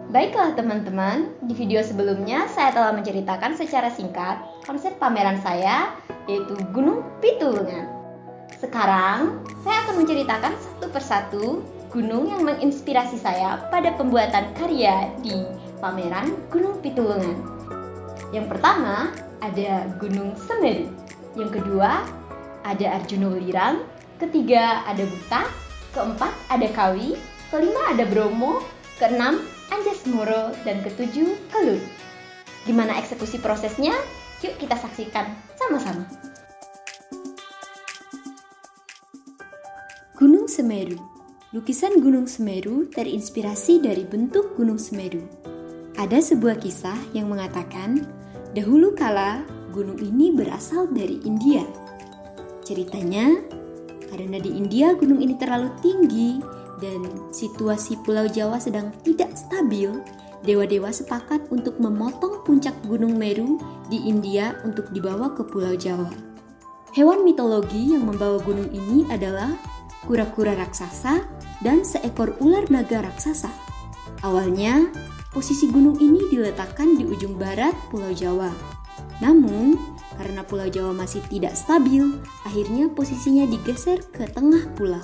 Baiklah teman-teman, di video sebelumnya saya telah menceritakan secara singkat konsep pameran saya, yaitu Gunung Pitulungan. Sekarang, saya akan menceritakan satu persatu gunung yang menginspirasi saya pada pembuatan karya di pameran Gunung Pitulungan. Yang pertama, ada Gunung Semeru. Yang kedua, ada Arjuna Welirang. Ketiga, ada Buta. Keempat, ada Kawi. Kelima, ada Bromo. Keenam, Anjasmoro. Dan ketujuh, Kelut. Gimana eksekusi prosesnya? Yuk kita saksikan sama-sama. Gunung Semeru. Lukisan Gunung Semeru terinspirasi dari bentuk Gunung Semeru. Ada sebuah kisah yang mengatakan, dahulu kala gunung ini berasal dari India. Ceritanya, karena di India gunung ini terlalu tinggi dan situasi Pulau Jawa sedang tidak stabil, dewa-dewa sepakat untuk memotong puncak Gunung Meru di India untuk dibawa ke Pulau Jawa. Hewan mitologi yang membawa gunung ini adalah kura-kura raksasa dan seekor ular naga raksasa. Awalnya, posisi gunung ini diletakkan di ujung barat Pulau Jawa. Namun, karena Pulau Jawa masih tidak stabil, akhirnya posisinya digeser ke tengah pulau.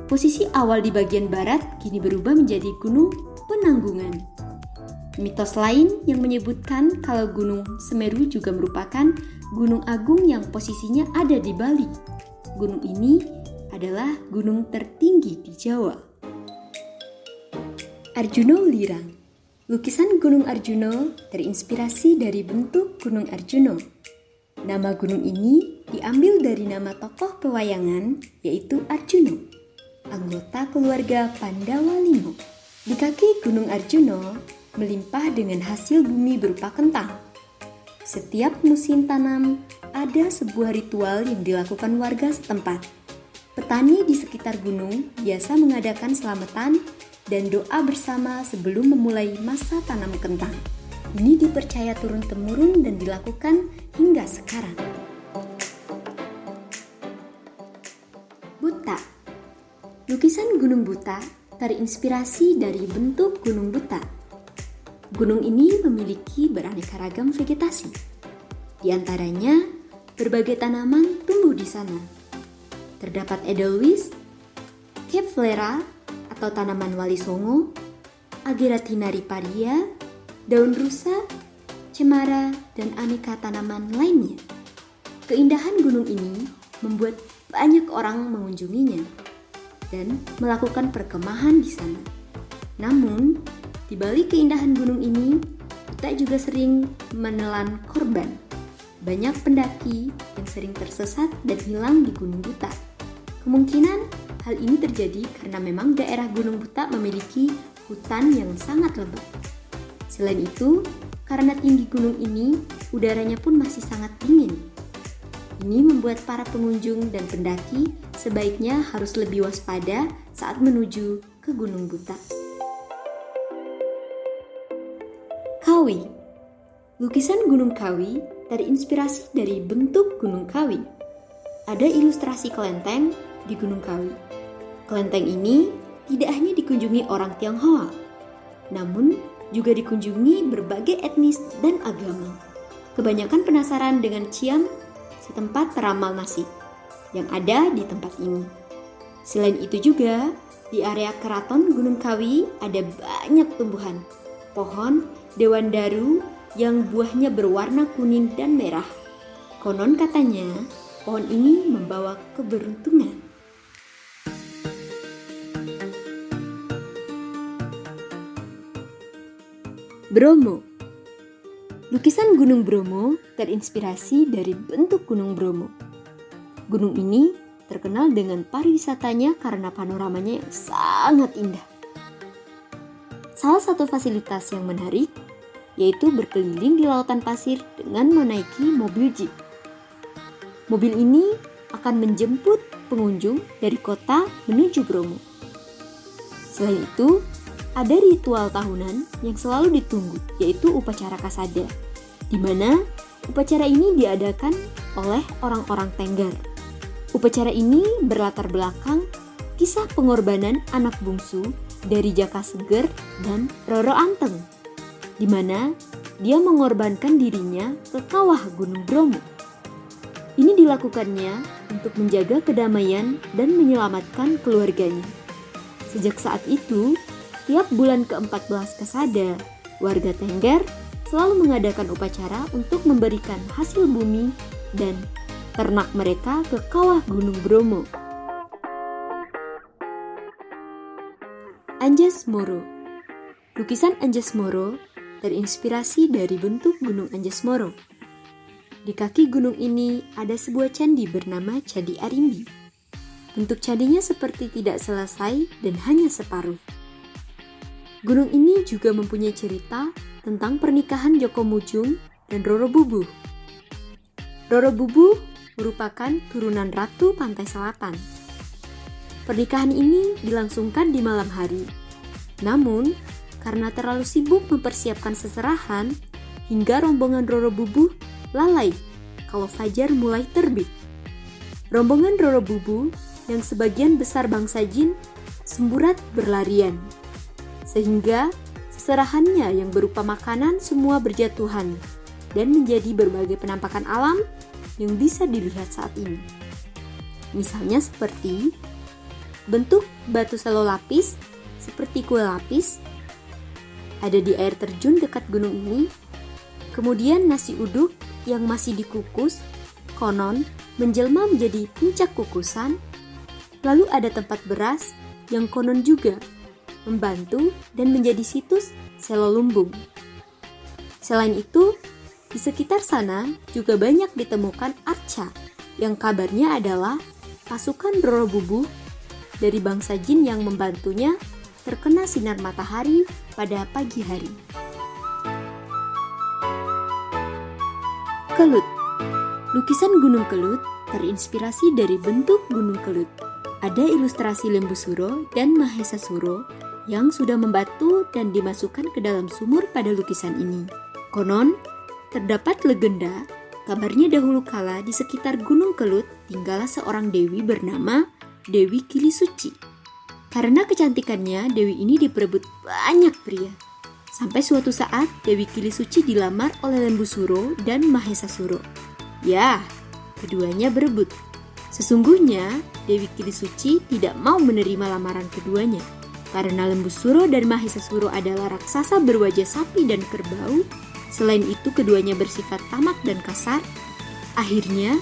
Posisi awal di bagian barat kini berubah menjadi Gunung Penanggungan. Mitos lain yang menyebutkan kalau Gunung Semeru juga merupakan gunung agung yang posisinya ada di Bali. Gunung ini adalah gunung tertinggi di Jawa. Arjuna Welirang. Lukisan Gunung Arjuna terinspirasi dari bentuk Gunung Arjuna. Nama gunung ini diambil dari nama tokoh pewayangan, yaitu Arjuna, anggota keluarga Pandawa Lima. Di kaki Gunung Arjuna melimpah dengan hasil bumi berupa kentang. Setiap musim tanam ada sebuah ritual yang dilakukan warga setempat. Petani di sekitar gunung biasa mengadakan selamatan dan doa bersama sebelum memulai masa tanam kentang. Ini dipercaya turun-temurun dan dilakukan hingga sekarang. Buta. Lukisan Gunung Buta terinspirasi dari bentuk Gunung Buta. Gunung ini memiliki beraneka ragam vegetasi. Di antaranya, berbagai tanaman tumbuh di sana. Terdapat edelweiss, Kepflera atau tanaman wali songo, Ageratina riparia, daun rusa, cemara, dan aneka tanaman lainnya. Keindahan gunung ini membuat banyak orang mengunjunginya dan melakukan perkemahan di sana. Namun, di balik keindahan gunung ini, kita juga sering menelan korban. Banyak pendaki yang sering tersesat dan hilang di Gunung Buta. Kemungkinan hal ini terjadi karena memang daerah Gunung Buta memiliki hutan yang sangat lebat. Selain itu, karena tinggi gunung ini, udaranya pun masih sangat dingin. Ini membuat para pengunjung dan pendaki sebaiknya harus lebih waspada saat menuju ke Gunung Buta. Kawi. Lukisan Gunung Kawi terinspirasi dari bentuk Gunung Kawi. Ada ilustrasi kelenteng di Gunung Kawi. Kelenteng ini tidak hanya dikunjungi orang Tionghoa, namun juga dikunjungi berbagai etnis dan agama. Kebanyakan penasaran dengan Ciam, setempat peramal nasib yang ada di tempat ini. Selain itu juga, di area keraton Gunung Kawi ada banyak tumbuhan, pohon, dewandaru yang buahnya berwarna kuning dan merah. Konon katanya, pohon ini membawa keberuntungan. Bromo. Lukisan Gunung Bromo terinspirasi dari bentuk Gunung Bromo. Gunung ini terkenal dengan pariwisatanya karena panoramanya yang sangat indah. Salah satu fasilitas yang menarik yaitu berkeliling di lautan pasir dengan menaiki mobil jeep. Mobil ini akan menjemput pengunjung dari kota menuju Bromo. Selain itu, ada ritual tahunan yang selalu ditunggu, yaitu upacara Kasada, di mana upacara ini diadakan oleh orang-orang Tengger. Upacara ini berlatar belakang kisah pengorbanan anak bungsu dari Jaka Seger dan Roro Anteng, di mana dia mengorbankan dirinya ke kawah Gunung Bromo. Ini dilakukannya untuk menjaga kedamaian dan menyelamatkan keluarganya. Sejak saat itu, tiap bulan ke-14 Kasada, warga Tengger selalu mengadakan upacara untuk memberikan hasil bumi dan ternak mereka ke kawah Gunung Bromo. Anjasmoro. Lukisan Anjasmoro terinspirasi dari bentuk Gunung Anjasmoro. Di kaki gunung ini ada sebuah candi bernama Candi Arimbi. Bentuk candinya seperti tidak selesai dan hanya separuh. Gunung ini juga mempunyai cerita tentang pernikahan Joko Mujung dan Roro Bubuh. Roro Bubuh merupakan turunan Ratu Pantai Selatan. Pernikahan ini dilangsungkan di malam hari. Namun, karena terlalu sibuk mempersiapkan seserahan, hingga rombongan Roro Bubuh lalai kalau fajar mulai terbit. Rombongan Roro Bubuh yang sebagian besar bangsa jin semburat berlarian, sehingga seserahannya yang berupa makanan semua berjatuhan dan menjadi berbagai penampakan alam yang bisa dilihat saat ini. Misalnya seperti bentuk batu selo lapis seperti kue lapis ada di air terjun dekat gunung ini. Kemudian nasi uduk yang masih dikukus konon menjelma menjadi puncak kukusan. Lalu ada tempat beras yang konon juga membantu dan menjadi situs Selo Lumbung. Selain itu, di sekitar sana juga banyak ditemukan arca yang kabarnya adalah pasukan Roro Bubuh dari bangsa jin yang membantunya terkena sinar matahari pada pagi hari. Kelut. Lukisan Gunung Kelut terinspirasi dari bentuk Gunung Kelut. Ada ilustrasi Lembu Suro dan Mahesa Suro yang sudah membatu dan dimasukkan ke dalam sumur pada lukisan ini. Konon, terdapat legenda, kabarnya dahulu kala di sekitar Gunung Kelut tinggallah seorang dewi bernama Dewi Kili Suci. Karena kecantikannya, dewi ini diperebut banyak pria. Sampai suatu saat, Dewi Kili Suci dilamar oleh Lembu Suro dan Mahesa Suro. Ya, keduanya berebut. Sesungguhnya, Dewi Kili Suci tidak mau menerima lamaran keduanya. Karena Lembu Suro dan Mahesa Suro adalah raksasa berwajah sapi dan kerbau, selain itu keduanya bersifat tamak dan kasar. Akhirnya,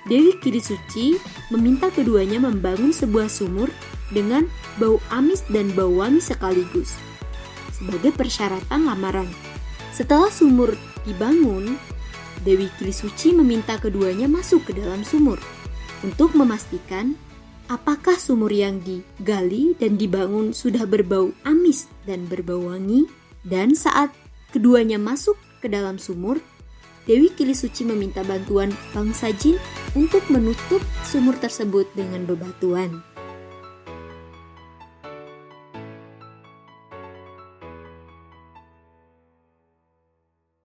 Dewi Kili Suci meminta keduanya membangun sebuah sumur dengan bau amis dan bau wangi sekaligus sebagai persyaratan lamaran. Setelah sumur dibangun, Dewi Kili Suci meminta keduanya masuk ke dalam sumur untuk memastikan apakah sumur yang digali dan dibangun sudah berbau amis dan berbau wangi. Dan saat keduanya masuk ke dalam sumur, Dewi Kili Suci meminta bantuan bangsa jin untuk menutup sumur tersebut dengan bebatuan.